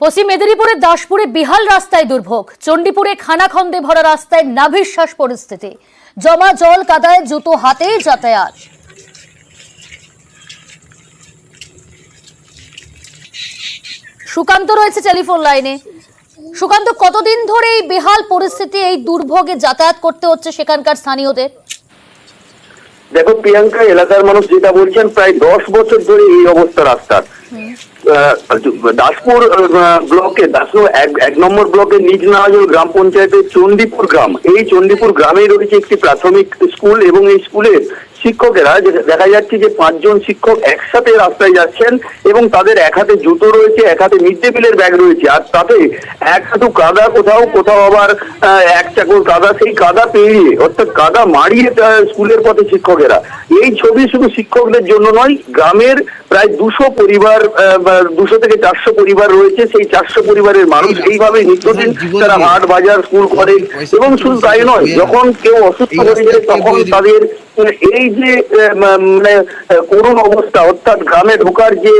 পশ্চিম মেদিনীপুরের দাসপুরে বিহাল রাস্তায় দুর্ভোগ, চণ্ডীপুরে খানাখন্দে ভরা রাস্তায় নাভিশ্বাস পরিস্থিতি, জমা জল কাদায় জুতো হাতে যাতায়াত। সুকান্ত রয়েছে টেলিফোন লাইনে। সুকান্ত, কতদিন ধরে এই বেহাল পরিস্থিতি, এই দুর্ভোগে যাতায়াত করতে হচ্ছে সেখানকার স্থানীয়দের? দেখো প্রিয়াঙ্কা, এলাকার মানুষ যেটা বলছেন, প্রায় 10 বছর ধরে এই অবস্থা রাস্তার। দাসপুর ব্লকে, দাসপুর এক নম্বর ব্লকের নিজ নারাজল গ্রাম পঞ্চায়েতের চণ্ডীপুর গ্রাম, এই চণ্ডীপুর গ্রামে রয়েছে একটি প্রাথমিক স্কুল এবং এই স্কুলের শিক্ষকেরা দেখা যাচ্ছে যে 5 জন শিক্ষক একসাথে রাস্তায় যাচ্ছেন এবং তাদের এক হাতে জুতো রয়েছে, এক হাতে মিড ডে মিলের ব্যাগ রয়েছে, আর তাতে এক হাঁটু কাদা, কোথাও কোথাও আবার এক চাকর কাদা, সেই কাদা পেরিয়ে অর্থাৎ কাদা মারিয়ে স্কুলের পথে শিক্ষকেরা। এই ছবি শুধু শিক্ষকদের জন্য নয়, গ্রামের প্রায় 200 পরিবার, 200 থেকে 400 পরিবার রয়েছে, সেই 400 পরিবারের মানুষ এইভাবে নিত্যদিন তারা হাট বাজার স্কুল করে। এবং শুধু তাই নয়, যখন কেউ অসুস্থ হয়ে যায় তখন তাদের এই যে মানে করুণ অবস্থা, অর্থাৎ গ্রামে ঢোকার যে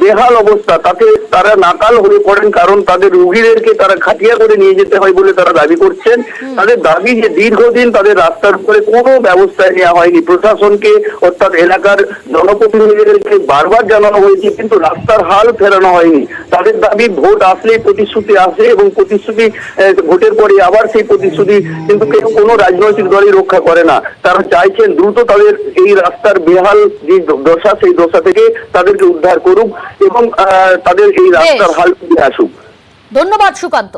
বেহাল অবস্থা, তাতে তারা নাকাল হয়ে পড়েন, কারণ তাদের রোগীদেরকে তারা খাটিয়া করে নিয়ে যেতে হয় বলে তারা দাবি করছেন। তাদের দাবি যে দীর্ঘদিন তাদের রাস্তার উপরে কোনো ব্যবস্থা নেওয়া হয়নি, প্রশাসনকে অর্থাৎ এলাকার জনপ্রতিনিধিদেরকে বারবার জানানো হয়েছে, কিন্তু রাস্তার হাল ফেরানো হয়নি। তাদের দাবি ভোট আসলেই প্রতিশ্রুতি আসে এবং প্রতিশ্রুতি ভোটের পরে আবার সেই প্রতিশ্রুতি কিন্তু কেউ কোনো রাজনৈতিক দলই রক্ষা করে না। তারা চাইছেন দ্রুত তাদের এই রাস্তার বেহাল যে দশা, সেই দশা থেকে তাদেরকে উদ্ধার করুক এবং তাদের এই রাস্তার হাল ফিরে আসুক। ধন্যবাদ সুকান্ত।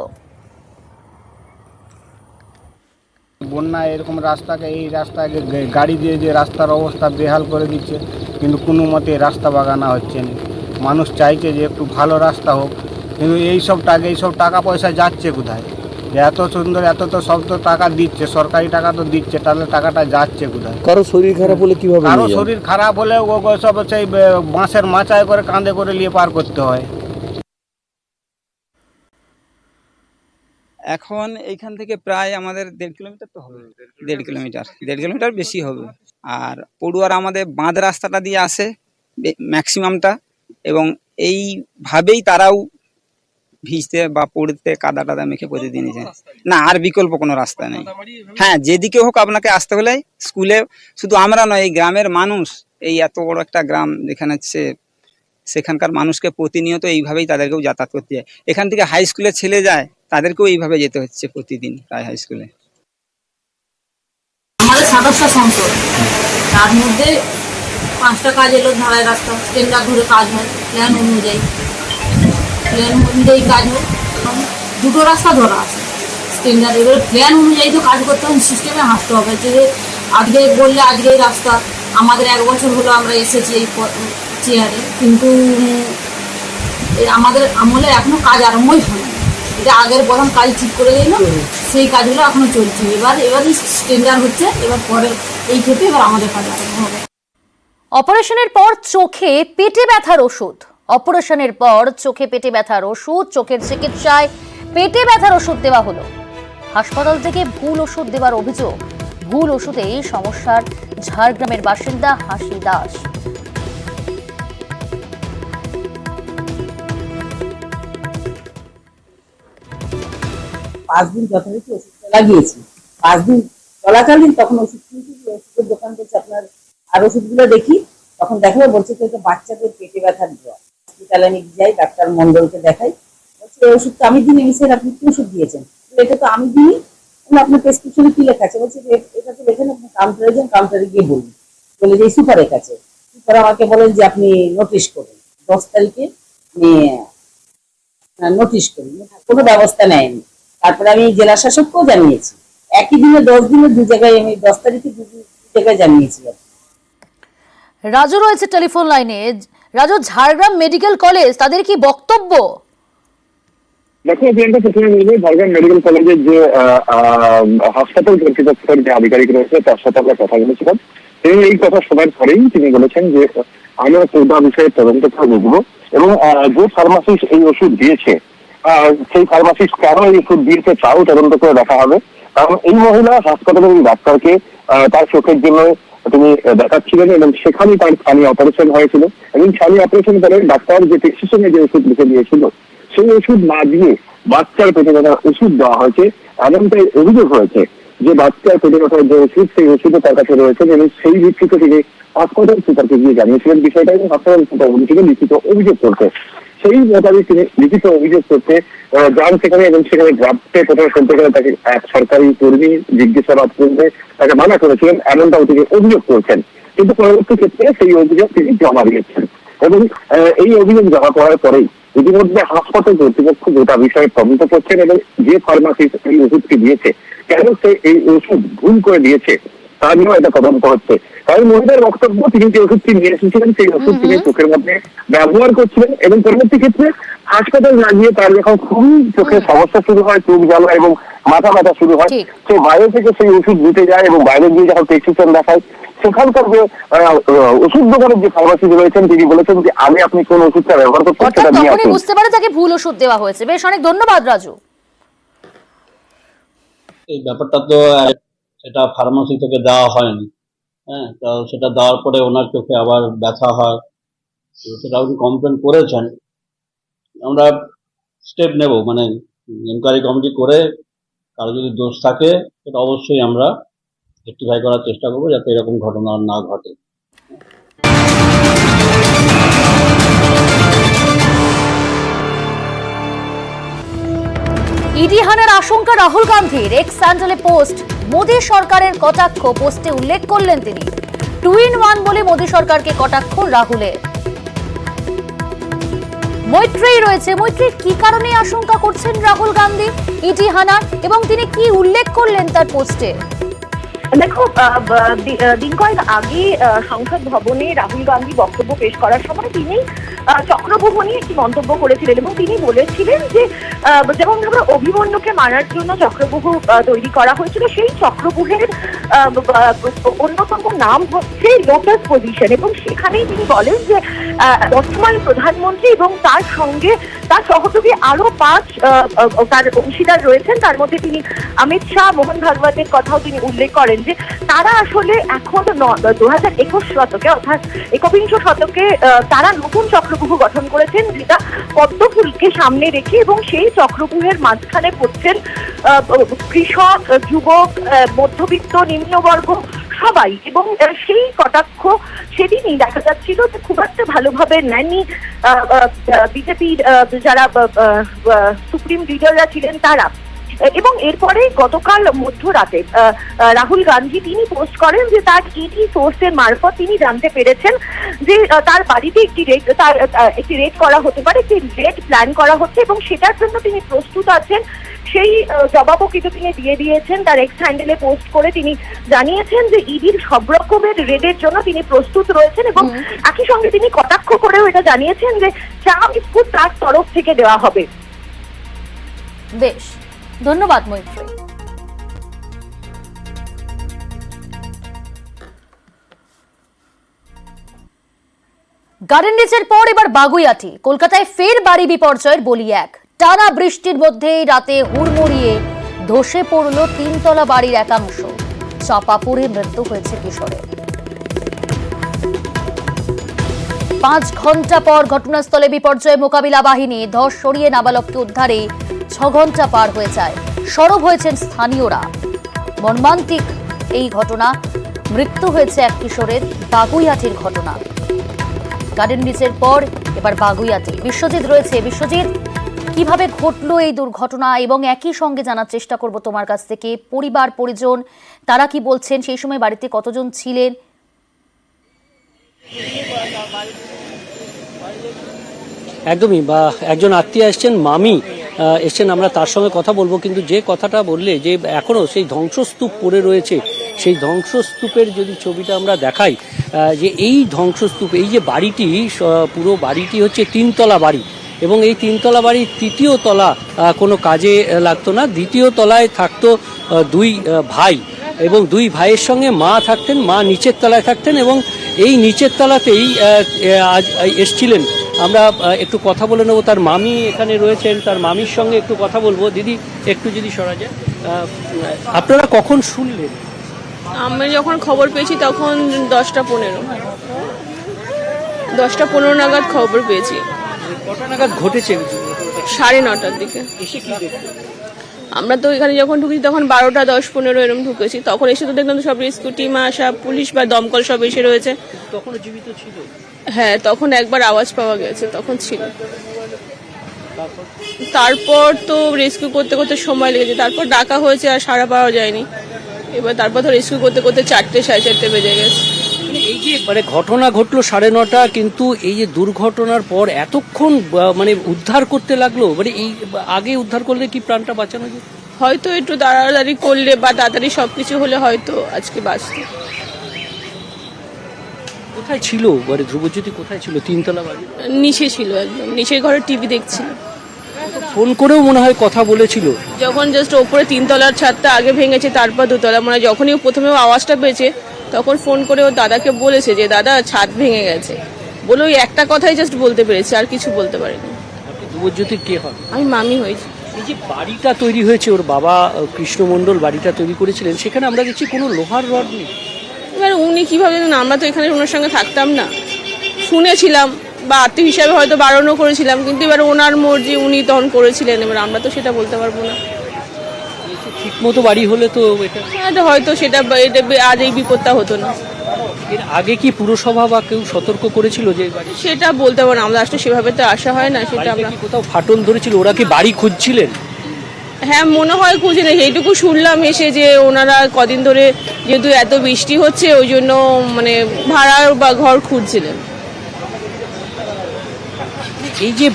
বন্যা এরকম রাস্তাকে, এই রাস্তাকে গাড়ি দিয়ে যে রাস্তার অবস্থা বেহাল করে দিচ্ছে, কিন্তু কোনো মতে রাস্তা বাগানো হচ্ছে না। মানুষ চাইছে যে একটু ভালো রাস্তা হোক, কিন্তু এইসব টাকা পয়সা যাচ্ছে কোথায়? এত সুন্দর, এত তো সব তো টাকা দিচ্ছে, সরকারি টাকা তো দিচ্ছে, তাহলে টাকাটা যাচ্ছে কোথায়? কারো শরীর খারাপ হলে কিভাবে? কারো শরীর খারাপ হলে ও সব সেই বাঁশের মাচায় করে কাঁধে করে নিয়ে পার করতে হয়। এখন এইখান থেকে প্রায় আমাদের 1.5 কিলোমিটার তো হবে, 1.5 কিলোমিটার বেশি হবে। আর পড়ুয়ার আমাদের বাঁধ রাস্তাটা দিয়ে আসে ম্যাক্সিমামটা, এবং এইভাবেই তারাও ভিজতে বা পড়তে কাদা টাদা মেখে প্রতিদিনই যায় না, আর বিকল্প কোনো রাস্তা নেই। হ্যাঁ, যেদিকে হোক আপনাকে আসতে হলে স্কুলে, শুধু আমরা নয়, এই গ্রামের মানুষ, এই এত বড় একটা গ্রাম যেখানে সেখানকার মানুষকে প্রতিনিয়ত এইভাবেই তাদেরকেও যাতায়াত করতে হয়। এখান থেকে হাই স্কুলে ছেলে যায়, তাদেরকেও এইভাবে যেতে হচ্ছে প্রতিদিন প্রায় হাই স্কুলে। আমাদের 27টা সংসদ, তার মধ্যে 5টা কাজ এলো ঢালাই রাস্তা, টেন্ডার ধরে কাজ হয়, প্ল্যান অনুযায়ী কাজ হয়। 2টো রাস্তা ধরা আছে টেন্ডার, এবারে প্ল্যান অনুযায়ী তো কাজ করতে হবে, সিস্টেমে হাঁটতে হবে। যে আজকে বললে আজকে এই রাস্তা, আমাদের 1 বছর হলো আমরা এসেছি এই চেয়ারে, কিন্তু আমাদের আমলে এখনো কাজ আরম্ভই হয়নি। এটা আগের প্রথম কাজ ঠিক করে দিল, সেই কাজগুলো এখনো চলছে। এবার টেন্ডার হচ্ছে, এবার পরে এই ক্ষেত্রে এবার আমাদের কাজ আরম্ভ হবে। অপারেশনের পর চোখে পেটে ব্যথার ওষুধ, অপারেশনের পর চোখে পেটে ব্যথার ওষুধ, চোখের চিকিৎসায় পেটে ব্যথার ওষুধ দেওয়া হলো। হাসপাতাল থেকে ভুল ওষুধ দেওয়ার অভিযোগ, ভুল ওষুধেই সমস্যার ঝাড়গ্রামের বাসিন্দা হাসি দাস। 5 দিন যথারীতি ওষুধটা লাগিয়েছি। 5 দিন চলাকালীন তখন ওষুধ কিনছি, ওষুধের দোকান থেকে আপনার আর ওষুধগুলো দেখি, তখন দেখাবে বলছে তো এটা বাচ্চাদের পেটে ব্যথার ড্রপ। হসপিটালে নিয়ে যাই, ডাক্তার মন্ডলকে দেখাই, বলছে এই ওষুধটা আমি দিই, স্যার আপনি কি ওষুধ দিয়েছেন? এটা তো আমি দিই, আপনার প্রেসক্রিপশনে কি লেখা আছে? বলছে এটা তো লেখেন, আপনি কাউন্টারে যান, কাউন্টারে গিয়ে বলুন। বলে যে সুপারের কাছে, সুপার আমাকে বলেন যে আপনি নোটিশ করুন, 10 তারিখে নোটিশ করুন, কোনো ব্যবস্থা নেয়নি। তারপরে আমি জেলা শাসককেও জানিয়েছি, একই দিনে 10 দিনে 2 জায়গায়, আমি 10 তারিখে 2 জায়গায় জানিয়েছি। রাজু রয়েছে টেলিফোন লাইনে। রাজু, ঝাড়গ্রাম মেডিকেল কলেজ, তাদের কি বক্তব্য? দেখো প্রিয়াঙ্কা, প্রথমে বলবো ঝাড়গ্রাম মেডিকেল কলেজের যে হাসপাতাল কর্তৃপক্ষের যে আধিকারিক রয়েছে তার সাথে আমরা কথা বলেছিলাম। তিনি এই কথা শোনার পরেই তিনি বলেছেন যে আমরা পুরো বিষয়ে তদন্ত করে দেখবো এবং যে ফার্মাসিস্ট এই ওষুধ দিয়েছে সেই ফার্মাসিস্ট কেন এই ওষুধ দিয়েছে তাও তদন্ত করে দেখা হবে। কারণ এই মহিলা হাসপাতালের ডাক্তারকে তার চোখের জন্য তিনি দেখাচ্ছিলেন এবং সেখানেই তার ছানি অপারেশন হয়েছিল এবং ছানি অপারেশন করে ডাক্তার যে প্রেসক্রিপশনে যে ওষুধ লিখে দিয়েছিল সেই ওষুধ না দিয়ে বাচ্চার পেটে ব্যথার ওষুধ দেওয়া হয়েছে, এমনটাই অভিযোগ হয়েছে যে বাচ্চার পেটে ব্যথার যে ওষুধ সেই ওষুধও তার কাছে রয়েছে এবং সেই ভিত্তিতে তিনি হাসপাতাল সুপারকে গিয়ে জানিয়েছিলেন বিষয়টা এবং হাসপাতাল সুপার থেকে লিখিত অভিযোগ করতে। সেই মোতাবেক তিনি লিখিত অভিযোগ করতে যান সেখানে এবং সেখানে গ্রামে প্রথমে শুনতে গেলে তাকে এক সরকারি কর্মী জিজ্ঞাসাবাদ করতে তাকে মানা করেছিলেন, এমনটাও তিনি অভিযোগ করছেন। কিন্তু পরবর্তী ক্ষেত্রে সেই অভিযোগ তিনি জমা দিয়েছেন এবং এই অভিযোগ জমা করার পরেই ইতিমধ্যে হাসপাতাল কর্তৃপক্ষ গোটা বিষয়ে তদন্ত করছেন এবং যে ফার্মাসিস্ট এই ওষুধটি দিয়েছে, কেন সে এই ওষুধ ভুল করে দিয়েছে তা নিয়েও এটা তদন্ত হচ্ছে। কারণ মহিলার বক্তব্য, তিনি যে ওষুধটি নিয়ে এসেছিলেন সেই ওষুধ তিনি চোখের মধ্যে ব্যবহার করছিলেন এবং পরবর্তী ক্ষেত্রে হাসপাতাল না গিয়ে তার যখন খুবই চোখের সমস্যা শুরু হয়, চোখ জ্বালা এবং মাথা ব্যথা শুরু হয়, সে বাইরে থেকে সেই ওষুধ দিতে যায় এবং বাইরে গিয়ে যখন প্রেসক্রিপশন দেখায় সেখানকার যে ওষুধ দোকানের যে ফার্মাসিস্ট রয়েছেন তিনি বলেছেন যে আগে আপনি কোন ওষুধটা ব্যবহার করছেন সেটা নিয়ে আসুন। বুঝতে পারে তাকে ভুল ওষুধ দেওয়া হয়েছে। বেশ, অনেক ধন্যবাদ রাজু। এই ব্যাপারটা তো সেটা ফার্মাসি থেকে দেওয়া হয়নি, হ্যাঁ, তো সেটা দেওয়ার পরে ওনার চোখে আবার ব্যথা হয়, সেটা উনি কমপ্লেন করেছেন। আমরা স্টেপ নেব, মানে ইনকোয়ারি কমিটি করে কারো যদি দোষ থাকে সেটা অবশ্যই আমরা রেকটিফাই করার চেষ্টা করবো যাতে এরকম ঘটনা না ঘটে। ইডি হানার আশঙ্কা রাহুল গান্ধীর। এক্স হ্যান্ডেলে পোস্ট, মোদী সরকারের কটাক্ষ পোস্টে উল্লেখ করলেন তিনি। 2-in-1 বলে মোদী সরকারকে কটাক্ষ রাহুলের। মৈত্রেয়ী রয়েছে। মৈত্রেয়ী, কি কারণে আশঙ্কা করছেন রাহুল গান্ধী ইডি হানার এবং তিনি কি উল্লেখ করলেন তার পোস্টে? দেখো, দিন কয়েক আগে সংসদ ভবনে রাহুল গান্ধী বক্তব্য পেশ করার সময় তিনি চক্রব্যূহ নিয়ে একটি মন্তব্য করেছিলেন এবং তিনি বলেছিলেন যে যেমন ধরো অভিমন্যুকে মারার জন্য চক্রব্যূহ তৈরি করা হয়েছিল, সেই চক্রব্যূহের অন্যতম নাম হচ্ছে লোটাস পজিশন এবং সেখানেই তিনি বলেন যে বর্তমান প্রধানমন্ত্রী এবং তার সঙ্গে তার সহযোগী আরো 5 তার অংশীদার রয়েছেন, তার মধ্যে তিনি অমিত শাহ, মোহন ভাগবতের কথাও তিনি উল্লেখ করেন যে তারা আসলে এখন 2021 শতকে অর্থাৎ 21 শতকে তারা নতুন চক্রব্যূহ গঠন করেছেন যেটা পদ্মফুলকে সামনে রেখে এবং সেই চক্রব্যূহের মাঝখানে পড়ছেন কৃষক, যুবক, মধ্যবিত্ত, নিম্নবর্গ সবাই। এবং সেই কটাক্ষ সেদিনই দেখা যাচ্ছিল যে খুব একটা ভালোভাবে নেননি বিজেপির যারা সুপ্রিম লিডাররা ছিলেন তারা। এবং এরপরে গতকাল মধ্যরাতে রাহুল গান্ধী তিনি পোস্ট করেন যে তার ইডি সোর্সের মারফত তিনি জানতে পেরেছেন যে তার বাড়িতে একটি রেড করা হতে পারে, একটি রেড প্ল্যান করা হচ্ছে এবং সেটার জন্য তিনি প্রস্তুত আছেন। সেই জবাবও কিন্তু তিনি দিয়ে দিয়েছেন। তার এক্স হ্যান্ডেলে পোস্ট করে তিনি জানিয়েছেন যে ইডির সব রকমের রেডের জন্য তিনি প্রস্তুত রয়েছেন এবং একই সঙ্গে তিনি কটাক্ষ করেও এটা জানিয়েছেন যে চা বিস্কুট তার তরফ থেকে দেওয়া হবে। বেশ, ধন্যবাদ মৈত্রেয়ী। গার্ডেন রিচের পর এবার বাগুইআটি। কলকাতায় ফের বাড়ি বিপর্যয়ের বলি এক। টানা বৃষ্টির মধ্যেই রাতে হুড়মুড়িয়ে ধসে পড়ল 3তলা বাড়ির একাংশ। চাপা পড়ে মৃত্যু হয়েছে কিশোরের। 5 ঘন্টা পর ঘটনাস্থলে বিপর্যয় মোকাবিলা বাহিনী। ধস সরিয়ে নাবালককে উদ্ধারে 6 ঘন্টা পার হয়ে যায়। সরব হয়েছেন স্থানীয়রা। মর্মান্তিক এই ঘটনা, মৃত্যু হয়েছে এক কিশোরের। বাগুইআটির ঘটনা। গার্ডেন রিচের পর এবার বাগুইআটি। বিশ্বজিৎ রয়েছে। বিশ্বজিৎ, কিভাবে ঘটলো এই দুর্ঘটনা এবং একই সঙ্গে জানার চেষ্টা করব তোমার কাছ থেকে পরিবার পরিজন তারা কি বলছেন, সেই সময় বাড়িতে কতজন ছিলেন? একদমই, বা একজন আত্মীয় এসছেন, মামি এসছেন, আমরা তার সঙ্গে কথা বলবো। কিন্তু যে কথাটা বললে যে এখনো সেই ধ্বংসস্তূপ পড়ে রয়েছে, সেই ধ্বংসস্তূপের যদি ছবিটা আমরা দেখাই, যে এই ধ্বংসস্তূপ, এই যে বাড়িটি, পুরো বাড়িটি হচ্ছে 3তলা বাড়ি এবং এই 3তলা বাড়ির 3য় তলা কোনো কাজে লাগতো না। 2য় তলায় থাকতো 2 ভাই এবং 2 ভাইয়ের সঙ্গে মা থাকতেন। মা নিচের তলায় থাকতেন এবং এই নিচের তলাতেই আজ এসছিলেন। আমরা একটু কথা বলে নেব। তার মামি এখানে রয়েছেন, তার মামির সঙ্গে একটু কথা বলবো। দিদি, একটু যদি সরা যায়। আপনারা কখন শুনলেন? আমি যখন খবর পেয়েছি তখন 10টা 15 নাগাদ খবর পেয়েছি। কটা নাগাদ ঘটেছে? 9:30টার দিকে। এসে কি দেখতে? আমরা তো এখানে যখন ঢুকেছি তখন 12টা 10-15 এরকম ঢুকেছি, তখন এসে তো দেখলাম তো সব রেস্কিউ টিম আসা, পুলিশ বা দমকল সব এসে রয়েছে। তখনও জীবিত ছিল? হ্যাঁ, তখন একবার আওয়াজ পাওয়া গেছে, তখন ছিল। তারপর তো রেস্কিউ করতে করতে সময় লেগেছে, তারপর ডাকা হয়েছে আর সাড়া পাওয়া যায়নি। এবার তারপর তো রেস্কিউ করতে করতে 4টে 4:30 বেজে গেছে। এই যে ঘটনা ঘটলো 9:30, কিন্তু এই যে দুর্ঘটনার পর এতক্ষণ উদ্ধার করতে লাগলো, এই আগে উদ্ধার করলে কি প্রাণটা বাঁচানো যেত? হয়তো একটু তাড়াতাড়ি করলে বা তাড়াতাড়ি সবকিছু হলে হয়তো আজকে বাঁচত। কোথায় ছিল ধ্রুবজ্যোতি? কোথায় ছিল? 3তলা বাড়ি নিচে ছিল, একদম নিচের ঘরে টিভি দেখছিল। ফোন করেও মনে হয় কথা বলেছিল। যখন জাস্ট ওপরে 3তলার ছাদটা আগে ভেঙেছে, তারপর 2তলা, যখনই প্রথমে আওয়াজটা পেয়েছে তখন ফোন করে ওর দাদাকে বলেছে যে দাদা ছাদ ভেঙে গেছে বলে, ওই একটা কথাই জাস্ট বলতে পেরেছে, আর কিছু বলতে পারেনি। ধ্রুবজ্যোতির কে হন? আমি মামি হয়েছি। এই যে বাড়িটা তৈরি হয়েছে, ওর বাবা কৃষ্ণ মণ্ডল বাড়িটা তৈরি করেছিলেন, সেখানে আমরা দেখছি কোনো লোহার রড নেই। এবার উনি কিভাবে, আমরা তো এখানে ওনার সঙ্গে থাকতাম না, শুনেছিলাম বা আত্মীয় হিসাবে হয়তো বারণও করেছিলাম, কিন্তু এবার ওনার মর্জি, উনি তখন করেছিলেন, এবার আমরা তো সেটা বলতে পারবো না। ঠিক মতো বাড়ি হলে তো এটা হয়তো সেটা আজ এই বিপদটা হতো না। এর আগে কি পুরসভা বা কেউ সতর্ক করেছিল যে? সেটা বলতে পারবো না, আমরা আসলে সেভাবে তো আসা হয় না। সেটা আমরা কোথাও ফাটল ধরেছিল, ওরা কি বাড়ি খুঁজছিলেন? হ্যাঁ, মনে হয় খুঁজে নেই, এইটুকু শুনলাম এসে যে ওনারা কদিন ধরে যেহেতু এত বৃষ্টি হচ্ছে ওই জন্য ভাড়া বা ঘর খুঁজছিলেন। এই যে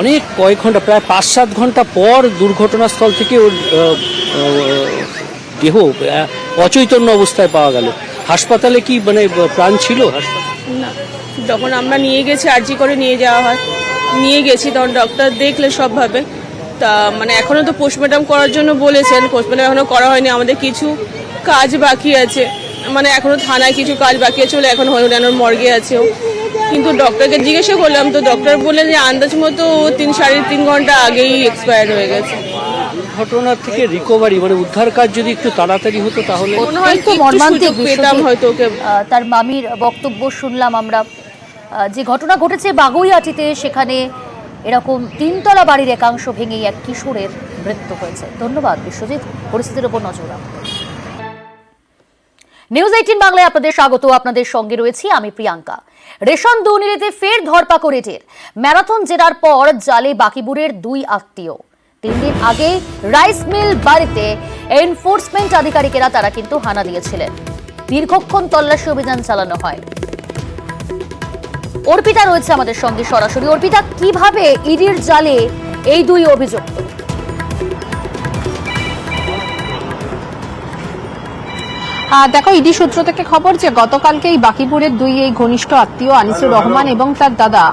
অনেক কয়েক ঘন্টা, প্রায় 5-7 ঘন্টা পর দুর্ঘটনাস্থল থেকে ওর দেহ অচৈতন্য অবস্থায় পাওয়া গেল। হাসপাতালে কি প্রাণ ছিল? না, যখন আমরা নিয়ে গেছি, আরজি করে নিয়ে যাওয়া হয়, নিয়ে গেছি তখন ডক্টর দেখলে সবভাবে তা এখনো তো পোস্টমর্টম করার জন্য বলেছেন, পোস্টমর্টম এখনো করা হয়নি, আমাদের কিছু কাজ বাকি আছে, এখনো থানায় কিছু কাজ বাকি আছে বলে এখন হরিয়ানার মর্গে আছে। কিন্তু ডক্টরকে জিজ্ঞাসা করলাম তো ডক্টর বললেন যে আন্দাজ মতো 3-3.5 ঘন্টা আগেই এক্সপায়ার হয়ে গেছে। ঘটনার থেকে রিকভারি উদ্ধার কাজ যদি একটু তাড়াতাড়ি হতো তাহলে মনে হয় মর্মান্তিক পেতাম হয়তো ওকে। তার মামির বক্তব্য শুনলাম আমরা। যে ঘটনা ঘটেছে বাগুইআটিতে, সেখানে এরকম 3তলা বাড়ির একাংশ ভেঙেই এক কিশোরের মৃত্যু হয়েছে। ধন্যবাদ বিশ্বজিৎ, পরিস্থিতির উপর নজর রাখতে। নিউজ 18 বাংলায় আপনাদের স্বাগত। আপনাদের সঙ্গে রয়েছি আমি প্রিয়াঙ্কা। রেশন দুর্নীতিতে ফের ধরপাকড় এটের। ম্যারাথন জেরার পর জালে বাকিপুরের 2 আত্মীয়। 3 দিন আগে রাইস মিল বাড়িতে এনফোর্সমেন্ট আধিকারিকেরা তারা কিন্তু হানা দিয়েছিলেন। দীর্ঘক্ষণ তল্লাশি অভিযান চালানো হয়। অর্পিতা রয়েছে আমাদের সঙ্গে সরাসরি। অর্পিতা, কিভাবে ইডির জালে এই 2 অভিযুক্ত? দেখো, ইডি সূত্র থেকে খবর যে গতকালকে এই বাকিপুরের 2 এই ঘনিষ্ঠ আত্মীয় আনিসুর রহমান এবং তার দাদা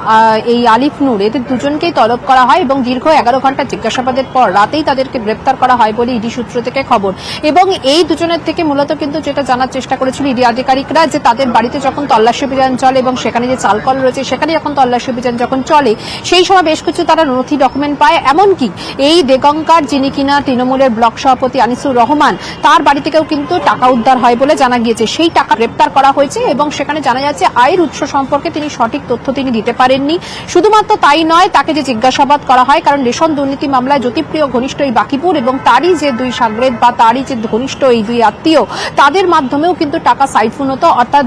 এই আলিফ নূর, এদের দুজনকেই তলব করা হয় এবং দীর্ঘ 11 ঘন্টা জিজ্ঞাসাবাদের পর রাতেই তাদেরকে গ্রেপ্তার করা হয় বলে ইডি সূত্র থেকে খবর। এবং এই দুজনের থেকে মূলত কিন্তু যেটা জানার চেষ্টা করেছিল ইডি আধিকারিকরা, যে তাদের বাড়িতে যখন তল্লাশি অভিযান চলে এবং সেখানে যে চালকল রয়েছে সেখানে যখন তল্লাশি অভিযান যখন চলে, সেই সময় বেশ কিছু তারা নথি ডকুমেন্ট পায়। এমনকি এই দেগঙ্কার, যিনি কিনা তৃণমূলের ব্লক সভাপতি আনিসুর রহমান, তার বাড়ি থেকেও কিন্তু টাকা উদ্ধার হয় বলে জানা গিয়েছে। সেই টাকা গ্রেপ্তার করা হয়েছে এবং সেখানে জানা যাচ্ছে আয়ের উৎস সম্পর্কে তিনি সঠিক তথ্য তিনি দিতে পারেননি। শুধুমাত্র তাই নয়, তাকে যে জিজ্ঞাসাবাদ করা হয়, কারণ রেশন দুর্নীতি মামলায় জ্যোতিপ্রিয় ঘনিষ্ঠ এই বাকিপুর এবং তারই যে 2 সাগরেদ বা তারই যে ঘনিষ্ঠ এই 2 আত্মীয়, তাদের মাধ্যমেও কিন্তু টাকা সাইফুন হতো, অর্থাৎ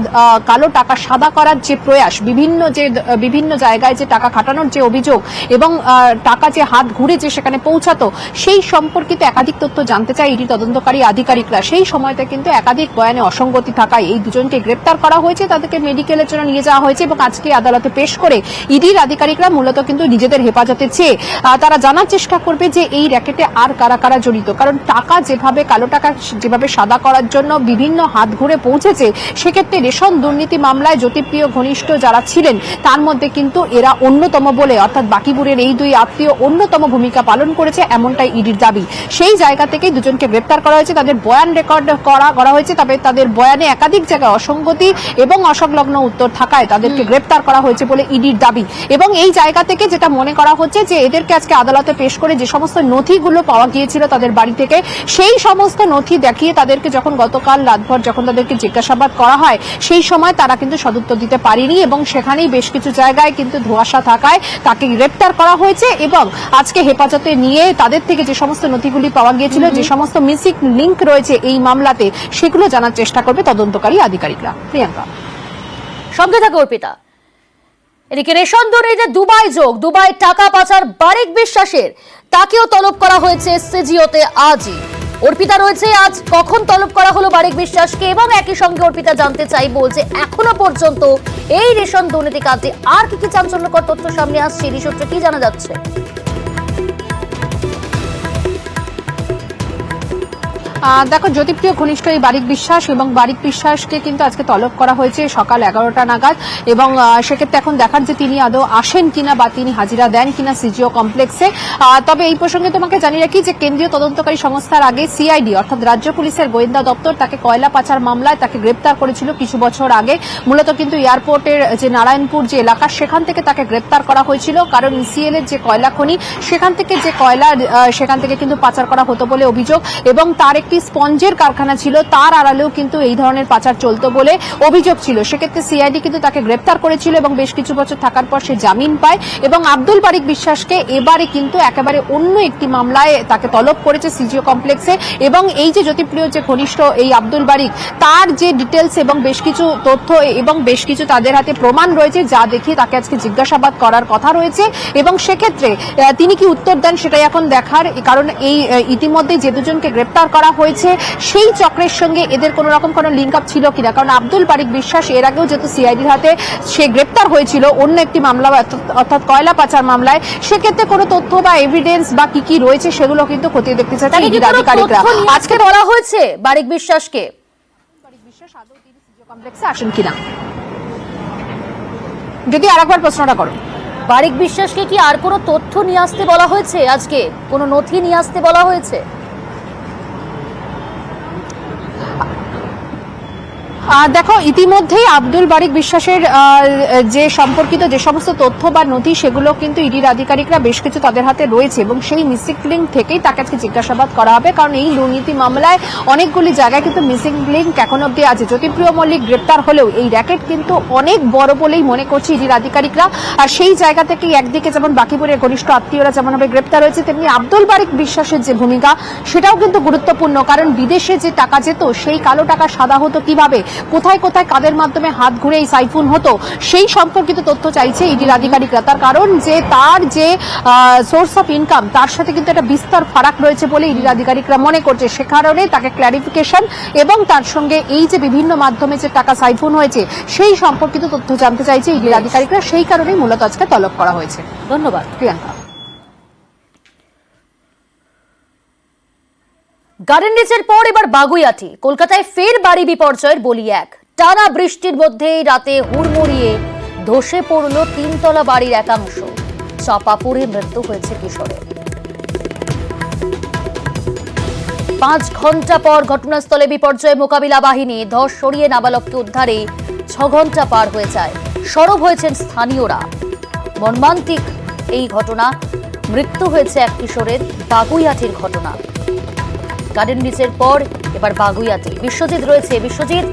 কালো টাকা সাদা করার যে প্রয়াস, বিভিন্ন জায়গায় যে টাকা খাটানোর যে অভিযোগ এবং টাকা যে হাত ঘুরে যে সেখানে পৌঁছাতো, সেই সম্পর্কিত একাধিক তথ্য জানতে চায় ইডি তদন্তকারী আধিকারিকরা। সেই সময়তে কিন্তু একাধিক বয়ানে অসঙ্গতি থাকায় এই দুজনকে গ্রেপ্তার করা হয়েছে, তাদেরকে মেডিকেলের জন্য নিয়ে যাওয়া হয়েছে এবং আজকে আদালতে পেশ করে ইডির আধিকারিকরা মূলত কিন্তু নিজেদের হেফাজতে চেয়ে তারা জানার চেষ্টা করবে যে এই র্যাকেটে আর কারা কারা জড়িত। কারণ টাকা যেভাবে, কালো টাকা যেভাবে সাদা করার জন্য বিভিন্ন হাত ঘুরে পৌঁছেছে, সেক্ষেত্রে রেশন দুর্নীতি মামলায় জ্যোতিপ্রিয় ঘনিষ্ঠ যারা ছিলেন তার মধ্যে কিন্তু এরা অন্যতম বলে, অর্থাৎ বাকিপুরের এই 2 আত্মীয় অন্যতম ভূমিকা পালন করেছে, এমনটাই ইডির দাবি। সেই জায়গা থেকেই দুজনকে গ্রেপ্তার করা হয়েছে, তাদের বয়ান রেকর্ড করা হয়েছে, তবে তাদের বয়ানে একাধিক জায়গায় অসঙ্গতি এবং অসংলগ্ন উত্তর থাকায় তাদেরকে গ্রেপ্তার করা হয়েছে বলে ইডির দাবি। এবং এই জায়গা থেকে যেটা মনে করা হচ্ছে যে এদেরকে আজকে আদালতে পেশ করে যে সমস্ত নথিগুলো পাওয়া গিয়েছিল তাদের বাড়ি থেকে, সেই সমস্ত নথি দেখিয়ে তাদেরকে যখন গতকাল রাতভর যখন তাদেরকে জিজ্ঞাসাবাদ করা হয় সেই সময় তারা কিন্তু সদুত্তর দিতে পারেনি এবং সেখানেই বেশ কিছু জায়গায় কিন্তু ধোঁয়াশা থাকায় তাকে গ্রেপ্তার করা হয়েছে এবং আজকে হেফাজতে নিয়ে তাদের থেকে যে সমস্ত নথিগুলি পাওয়া গিয়েছিল, যে সমস্ত মিসিং লিংক রয়েছে এই মামলাতে, সেগুলো জানার চেষ্টা করবে তদন্তকারী আধিকারিকরা। প্রিয়াঙ্কা, সঙ্গে থাকে অর্পিতা। এদিকে রেশন দুর্নীতিতে দুবাই যোগ, দুবাই টাকা পাচার বারিক বিশ্বাসের, তাকেও তলব করা হয়েছে সিজিওতে আজই। অর্পিতা রয়েছে, আজ কখন তলব করা হলো বারিক বিশ্বাসকে, এবং একই সঙ্গে অর্পিতা জানতে চাইবো যে এখনো পর্যন্ত এই রেশন দুর্নীতি কাজে আর কি কি চাঞ্চল্যকর তথ্য সামনে আসছে, এই সূত্রে কি জানা যাচ্ছে? দেখো, জ্যোতিপ্রিয় ঘনিষ্ঠ এই বারিক বিশ্বাস এবং বারিক বিশ্বাসকে কিন্তু আজকে তলব করা হয়েছে সকাল 11টা নাগাদ এবং সেক্ষেত্রে এখন দেখার যে তিনি আদৌ আসেন কিনা বা তিনি হাজিরা দেন কিনা সিজিও কমপ্লেক্সে। তবে এই প্রসঙ্গে তোমাকে জানিয়ে রাখি যে কেন্দ্রীয় তদন্তকারী সংস্থার আগে সিআইডি অর্থাৎ রাজ্য পুলিশের গোয়েন্দা দপ্তর তাকে কয়লা পাচার মামলায় তাকে গ্রেপ্তার করেছিল কিছু বছর আগে। মূলত কিন্তু এয়ারপোর্টের যে নারায়ণপুর যে এলাকা সেখান থেকে তাকে গ্রেপ্তার করা হয়েছিল, কারণ ইসিএল এর যে কয়লা খনি সেখান থেকে যে কয়লা সেখান থেকে কিন্তু পাচার করা হতো বলে অভিযোগ এবং তার একটি স্পঞ্জের কারখানা ছিল, তার আড়ালেও কিন্তু এই ধরনের পাচার চলতো বলে অভিযোগ ছিল। সেক্ষেত্রে সিআইডি কিন্তু তাকে গ্রেপ্তার করেছিল এবং বেশ কিছু বছর থাকার পর সে জামিন পায় এবং আব্দুল বারিক বিশ্বাসকে এবারে কিন্তু একেবারে অন্য একটি মামলায় তাকে তলব করেছে সিজিও কমপ্লেক্সে। এবং এই যে জ্যোতিপ্রিয় যে ঘনিষ্ঠ এই আব্দুল বারিক, তার যে ডিটেলস এবং বেশ কিছু তথ্য এবং বেশ কিছু তাদের হাতে প্রমাণ রয়েছে যা দেখিয়ে তাকে আজকে জিজ্ঞাসাবাদ করার কথা রয়েছে এবং সেক্ষেত্রে তিনি কি উত্তর দেন সেটাই এখন দেখার, কারণ এই ইতিমধ্যে যে দুজনকে গ্রেপ্তার করা হয়েছে সেই চক্রের সঙ্গে এদের কোন রকম কোন লিঙ্ক আপ ছিল কিনা। কারণ আব্দুল বারিক বিশ্বাস এর আগেও যেহেতু সিআইডির হাতে সে গ্রেপ্তার হয়েছিল অন্য একটি মামলা অর্থাৎ কয়লা পাচার মামলায়, সেক্ষেত্রে কোনো তথ্য বা এভিডেন্স বা কি কি রয়েছে সেগুলো কিন্তু খতিয়ে দেখতে চাইছে ইডির আধিকারিকরা। আজকে বলা হয়েছে বারিক বিশ্বাসকে, বারিক বিশ্বাস আদৌ তিনি সিজিও কমপ্লেক্সে আসেন কিনা, যদি আরেকবার প্রশ্নটা করো। বারিক বিশ্বাসকে কি আর কোনো তথ্য নিয়ে আসতে বলা হয়েছে, আজকে কোনো নথি নিয়ে আসতে বলা হয়েছে? দেখো, ইতিমধ্যেই আব্দুল বারিক বিশ্বাসের যে সম্পর্কিত যে সমস্ত তথ্য বা নথি সেগুলো কিন্তু ইডির আধিকারিকরা বেশ কিছু তাদের হাতে রয়েছে এবং সেই মিসিং লিঙ্ক থেকেই তাকে আজকে জিজ্ঞাসাবাদ করা হবে, কারণ এই দুর্নীতি মামলায় অনেকগুলি জায়গায় কিন্তু মিসিং লিঙ্ক এখন অব্দি আছে। জ্যোতিপ্রিয় মল্লিক গ্রেপ্তার হলেও এই র্যাকেট কিন্তু অনেক বড় বলেই মনে করছে ইডির আধিকারিকরা। আর সেই জায়গা থেকে একদিকে যেমন বাকিপুরের ঘনিষ্ঠ আত্মীয়রা যেমনভাবে গ্রেপ্তার হয়েছে, তেমনি আব্দুল বারিক বিশ্বাসের যে ভূমিকা সেটাও কিন্তু গুরুত্বপূর্ণ, কারণ বিদেশে যে টাকা যেত সেই কালো টাকা সাদা হতো কিভাবে, কোথায় কোথায় কাদের মাধ্যমে হাত ঘুরে এই সাইফুন হতো, সেই সম্পর্কিত তথ্য চাইছে ইডির আধিকারিকরা। তার কারণ যে তার যে সোর্স অফ ইনকাম তার সাথে কিন্তু একটা বিস্তর ফারাক রয়েছে বলে ইডির আধিকারিকরা মনে করছে। সে কারণে তাকে ক্ল্যারিফিকেশন এবং তার সঙ্গে এই যে বিভিন্ন মাধ্যমে যে টাকা সাইফুন হয়েছে সেই সম্পর্কিত তথ্য জানতে চাইছে ইডির আধিকারিকরা, সেই কারণেই মূলত আজকে তলব করা হয়েছে। ধন্যবাদ প্রিয়াঙ্কা। গার্ডেন রিচের পর এবার বাগুইআটি, কলকাতায় ফের বাড়ি বিপর্যয়ের বলি এক। টানা বৃষ্টির মধ্যেই রাতে হুড়মুড়িয়ে ধসে পড়ল 3তলা বাড়ির একাংশ, চাপা পড়ে মৃত্যু হয়েছে কিশোরের। 5 ঘন্টা পর ঘটনাস্থলে বিপর্যয় মোকাবিলা বাহিনী, ধস সরিয়ে নাবালককে উদ্ধারে 6 ঘন্টা পার হয়ে যায়। সরব হয়েছেন স্থানীয়রা। মর্মান্তিক এই ঘটনা, মৃত্যু হয়েছে এক কিশোরের। বাগুইআটির ঘটনা, গার্ডেন রিচের পর এবার বাগুইআটি। বিশ্বজিৎ রয়েছে। বিশ্বজিৎ,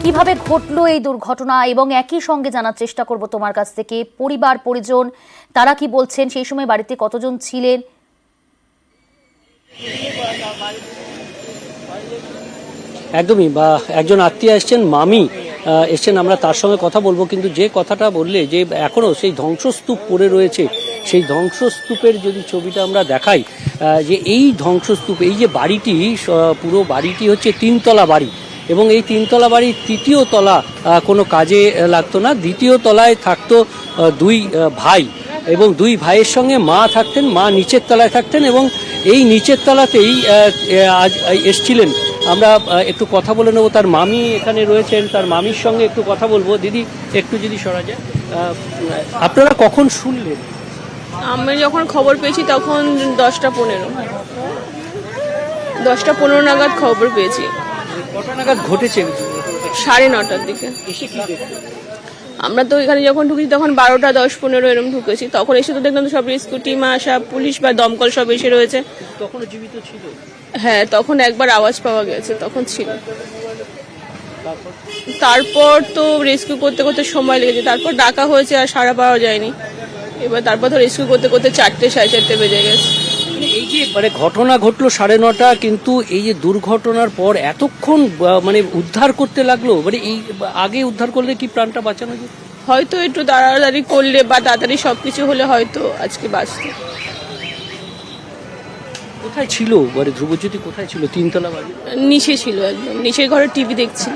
কিভাবে ঘটলো এই দুর্ঘটনা এবং একই সঙ্গে জানার চেষ্টা করব তোমার কাছ থেকে পরিবার পরিজন তারা কি বলছেন, সেই সময় বাড়িতে কতজন ছিলেন? একদমই, বা একজন আত্মীয় এসছেন, মামি এসছেন, আমরা তার সঙ্গে কথা বলবো। কিন্তু যে কথাটা বললে যে এখনো সেই ধ্বংসস্তূপ পড়ে রয়েছে, সেই ধ্বংসস্তূপের যদি ছবিটা আমরা দেখাই, যে এই ধ্বংসস্তূপ, এই যে বাড়িটি, পুরো বাড়িটি হচ্ছে 3তলা বাড়ি এবং এই 3তলা বাড়ির 3য় তলা কোনো কাজে লাগতো না। 2য় তলায় থাকতো 2 ভাই এবং 2 ভাইয়ের সঙ্গে মা থাকতেন, মা নিচের তলায় থাকতেন এবং এই নিচের তলাতেই আজ এসছিলেন। আমরা একটু কথা বলে নেবো, তার মামি এখানে রয়েছেন, তার মামির সঙ্গে একটু কথা বলবো। দিদি, একটু যদি সরা যায়, আপনারা কখন শুনলেন? আমি যখন খবর পেয়েছি তখন 10টা 15 নাগাদ খবর পেয়েছি। কটা নাগাদ ঘটেছে? 9:30টার দিকে। এসে কি দেখতে? আমরা তো এখানে যখন ঢুকেছি তখন 12টা 10-15 এরকম ঢুকেছি, তখন এসে তো দেখলাম তো সব রেস্কিউ টিম আসা, পুলিশ বা দমকল সব এসে রয়েছে। তখনও জীবিত ছিল? হ্যাঁ, তখন একবার আওয়াজ পাওয়া গেছে, তখন ছিল। তারপর তো রেস্কিউ করতে করতে সময় লেগেছে, তারপর ডাকা হয়েছে আর সাড়া পাওয়া যায়নি। এবার তারপর তো রেস্কিউ করতে করতে 4টে 4:30 বেজে গেছে। এই যে মানে ঘটনা ঘটলো 9:30, কিন্তু এই যে দুর্ঘটনার পর এতক্ষণ মানে উদ্ধার করতে লাগলো, মানে এই আগে উদ্ধার করলে কি প্রাণটা বাঁচানো যেত? হয়তো একটু তাড়াতাড়ি করলে বা তাড়াতাড়ি সবকিছু হলে হয়তো আজকে বাঁচত। কোথায় ছিল মানে ধ্রুবজ্যোতি, কোথায় ছিল? 3তলা বাড়ি নিচে ছিল, একদম নিচের ঘরে টিভি দেখছিল।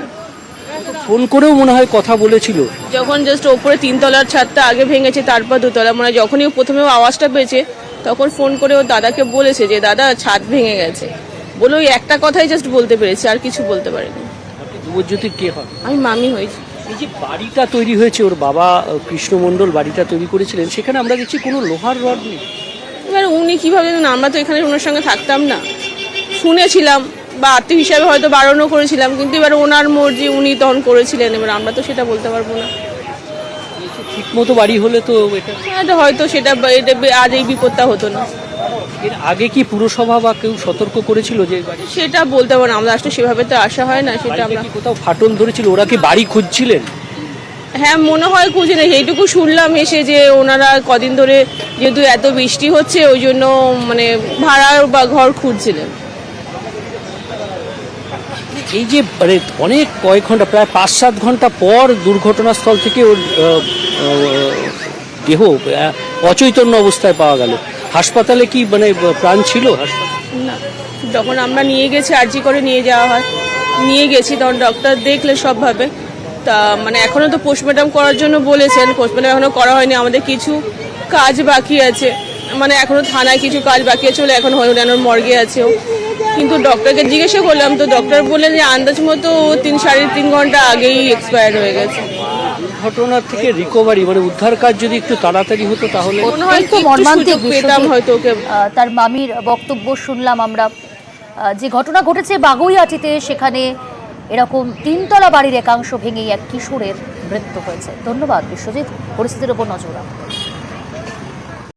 ফোন করেও মনে হয় কথা বলেছিল। যখন জাস্ট ওপরে 3তলার ছাদটা আগে ভেঙেছে, তারপর 2তলা, মানে যখনই প্রথমে আওয়াজটা পেয়েছে তখন ফোন করে ওর দাদাকে বলেছে যে দাদা ছাদ ভেঙে গেছে বলে, ওই একটা কথাই জাস্ট বলতে পেরেছে, আর কিছু বলতে পারেনি। আপনি ধ্রুবজ্যোতির কে হন? আমি মামি হয়েছি। এই যে বাড়িটা তৈরি হয়েছে, ওর বাবা কৃষ্ণ মণ্ডল বাড়িটা তৈরি করেছিলেন, সেখানে আমরা দেখছি কোনো লোহার রড নেই। এবার উনি কিভাবে জানেন? আমরা তো এখানে ওনার সঙ্গে থাকতাম না, শুনেছিলাম বা আত্মীয় হিসাবে হয়তো বারণও করেছিলাম, কিন্তু এবার ওনার মর্জি, উনি তখন করেছিলেন, এবার আমরা তো সেটা বলতে পারবো না। ঠিক মতো বাড়ি হলে তো এটা হয়তো সেটা আজ এই বিপদটা হতো না। এর আগে কি পুরসভা বা কেউ সতর্ক করেছিল যে সেটা বলতে পারবো না, আমরা আসলে সেভাবে তো আসা হয় না। সেটা আমরা কোথাও ফাটল ধরেছিল, ওরা কি বাড়ি খুঁজছিলেন? হ্যাঁ, মনে হয় খুঁজে নেই, এইটুকু শুনলাম এসে যে ওনারা কদিন ধরে যেহেতু এত বৃষ্টি হচ্ছে ওই জন্য মানে ভাড়া বা ঘর খুঁজছিলেন। এই যে মানে অনেক কয়েক ঘন্টা, প্রায় 5-7 ঘন্টা পর দুর্ঘটনাস্থল থেকে ওর দেহ অচৈতন্য অবস্থায় পাওয়া গেল। হাসপাতালে কি মানে প্রাণ ছিল? না, যখন আমরা নিয়ে গেছি, আরজি করে নিয়ে যাওয়া হয়, নিয়ে গেছি তখন ডক্টর দেখলে সবভাবে, তা মানে এখনো তো পোস্টমর্টম করার জন্য বলেছেন, পোস্টমর্টম এখনো করা হয়নি, আমাদের কিছু কাজ বাকি আছে, মানে এখনো থানায় কিছু কাজ বাকি আছে বলে এখন হরিয়ানার মর্গে আছে। কিন্তু ডক্টরকে জিজ্ঞাসা করলাম তো ডক্টর বললেন যে আন্দাজ মতো 3-3.5 ঘন্টা আগেই এক্সপায়ার হয়ে গেছে। ঘটনার থেকে রিকভারি মানে উদ্ধার কাজ যদি একটু তাড়াতাড়ি হতো তাহলে অত্যন্ত মর্মান্তিক পেতাম হয়তো ওকে। তার মামির বক্তব্য শুনলাম আমরা। যে ঘটনা ঘটেছে বাগুইআটিতে, সেখানে এরকম 3তলা বাড়ির একাংশ ভেঙেই এক কিশোরের মৃত্যু হয়েছে। ধন্যবাদ বিশ্বজিৎ, পরিস্থিতির উপর নজর রাখুন।